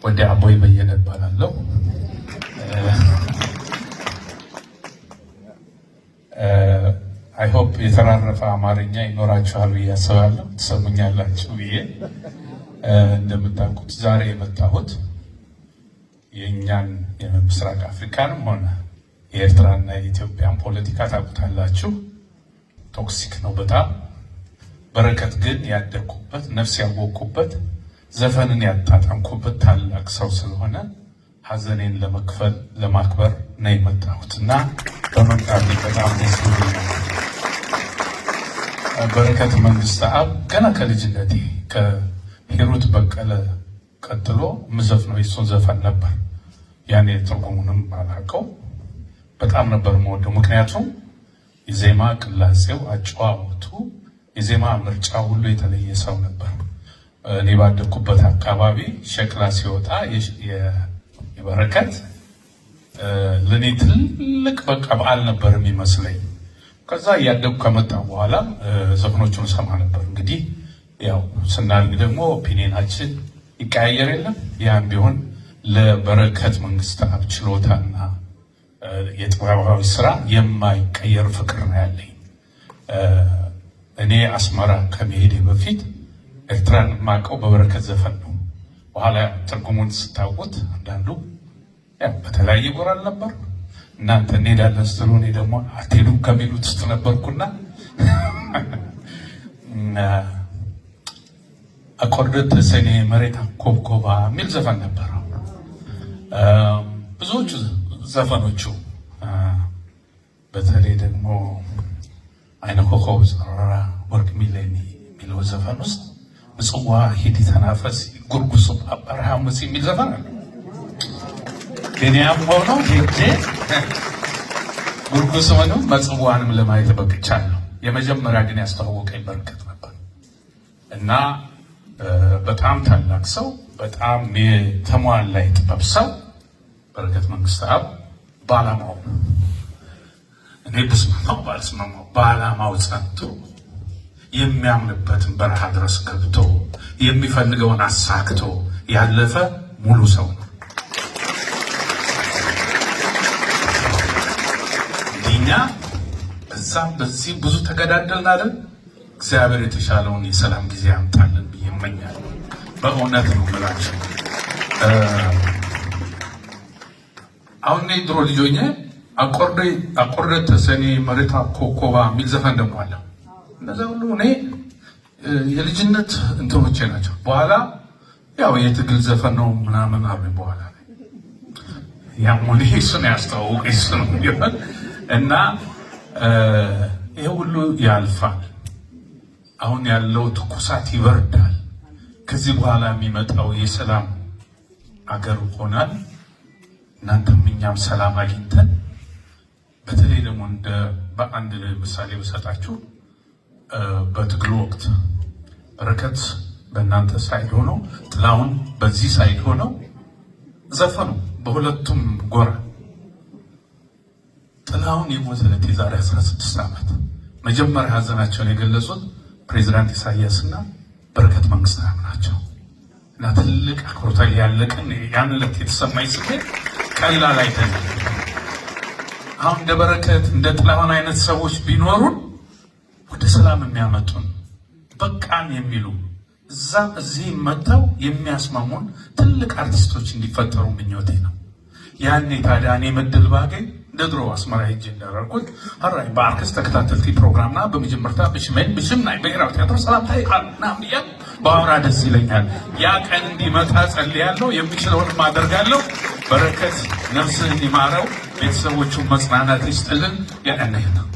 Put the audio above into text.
ወደ አቦይ በየነ እባላለሁ። አይ ሆፕ የተራረፈ አማርኛ ይኖራችኋል ብዬ አስባለሁ። ትሰሙኛላችሁ ብዬ እንደምታውቁት ዛሬ የመጣሁት የእኛን የምስራቅ አፍሪካንም ሆነ የኤርትራና የኢትዮጵያን ፖለቲካ ታውቁታላችሁ። ቶክሲክ ነው በጣም። በረከት ግን ያደግኩበት ነፍስ ያወቅኩበት ዘፈንን ያጣጣምኩበት ታላቅ ሰው ስለሆነ ሀዘኔን ለማክበር ነው የመጣሁት እና በመምጣቴ በጣም ደስ ብሎኛል። በረከት መንግስትአብ ገና ከልጅነቴ ከሂሩት በቀለ ቀጥሎ ምዘፍነው የሱን ዘፈን ነበር። ያኔ ትርጉሙንም አላውቀው በጣም ነበር የምወደው። ምክንያቱም የዜማ ቅላጼው፣ አጨዋወቱ፣ የዜማ ምርጫ ሁሉ የተለየ ሰው ነበር። እኔ ባደግኩበት አካባቢ ሸክላ ሲወጣ የበረከት ለኔ ትልቅ በቃ በዓል ነበር የሚመስለኝ። ከዛ እያደግኩ ከመጣ በኋላ ዘፈኖቹን ሰማ ነበር። እንግዲህ ያው ስናድግ ደግሞ ኦፒኒየናችን ይቀያየር የለም። ያም ቢሆን ለበረከት መንግስትአብ ችሎታና የጥበባዊ ስራ የማይቀየር ፍቅር ነው ያለኝ። እኔ አስመራ ከመሄዴ በፊት ኤርትራን የማውቀው በበረከት ዘፈን ነው። በኋላ ትርጉሙን ስታውቁት አንዳንዱ በተለያየ ጎራ ነበር። እናንተ እንሄዳለን ስትሉ እኔ ደግሞ አትሄዱም ከሚሉት ውስጥ ነበርኩና አኮርደት ሰኔ መሬት ኮብኮባ የሚል ዘፈን ነበረው። ብዙዎቹ ዘፈኖቹ በተለይ ደግሞ አይነ ኮከብ ጸረራ ወርቅ ሚሌኒ የሚለው ዘፈን ውስጥ ምጽዋ ሂድ ተናፈስ ጉርጉሱ አብርሃምስ የሚል ዘፈን አለ። እኔም ሆኖ ሄጄ ጉርጉሱንም መጽዋንም ለማየት በቅቻለሁ። የመጀመሪያ ግን ያስተዋወቀኝ በረከት ነበር እና በጣም ታላቅ ሰው፣ በጣም የተሟላ የጥበብ ሰው በረከት መንግስትአብ በዓላማው እኔ ብስማማው ባልስማማው በዓላማው ጸንቶ የሚያምንበትን በረሃ ድረስ ገብቶ የሚፈልገውን አሳክቶ ያለፈ ሙሉ ሰው ነው። እኛ በዛም በዚህ ብዙ ተገዳደልን አይደል? እግዚአብሔር የተሻለውን የሰላም ጊዜ ያምጣልን ብዬ እመኛለሁ። በእውነት ነው የምላቸው። አሁን እኔ ድሮ ልጆኜ አቆርደት ሰኔ መሬታ ኮኮባ የሚል ዘፈን ደግሞ አለ። እነዚያ ሁሉ እኔ የልጅነት እንትኖቼ ናቸው። በኋላ ያው የትግል ዘፈን ነው ምናምን አሉኝ። በኋላ ያም ሆነ እሱን ያስተዋውቅ እሱ ነው ቢሆን እና ይሄ ሁሉ ያልፋል። አሁን ያለው ትኩሳት ይበርዳል። ከዚህ በኋላ የሚመጣው የሰላም አገር ሆናል። እናንተም እኛም ሰላም አግኝተን በተለይ ደግሞ እንደ በአንድ ምሳሌ ብሰጣችሁ በትግሉ ወቅት በረከት በእናንተ ሳይድ ሆነው ጥላሁን በዚህ ሳይድ ሆነው ዘፈኑ በሁለቱም ጎራ። ጥላሁን የሞተለት የዛሬ 16 ዓመት መጀመሪያ ሀዘናቸውን የገለጹት ፕሬዚዳንት ኢሳያስና በረከት መንግስትአብ ናቸው እና ትልቅ አክብሮታል ያለቀን ያን ዕለት የተሰማኝ ስሜት ቀላል አይደለም። አሁን እንደ በረከት እንደ ጥላሁን አይነት ሰዎች ቢኖሩን ወደ ሰላም የሚያመጡን በቃን የሚሉ እዛም እዚህ መጥተው የሚያስማሙን ትልቅ አርቲስቶች እንዲፈጠሩ ምኞቴ ነው። ያኔ ታዲያ እኔ መድል ባገኝ እንደ ድሮ አስመራ ሄጄ እንዳደረኩት አራይ በአርክስ ተከታተልቲ ፕሮግራምና በመጀመርታ ብሽመን ብሽምናይ ብሔራዊ ቲያትር ሰላምታ ይቃልና ብያ በአውራ ደስ ይለኛል። ያ ቀን እንዲመጣ ጸልያለሁ። የሚችለውንም አደርጋለሁ። በረከት ነፍስህን ይማረው፣ ቤተሰቦቹን መጽናናት ይስጥልን። ያነህ ነው።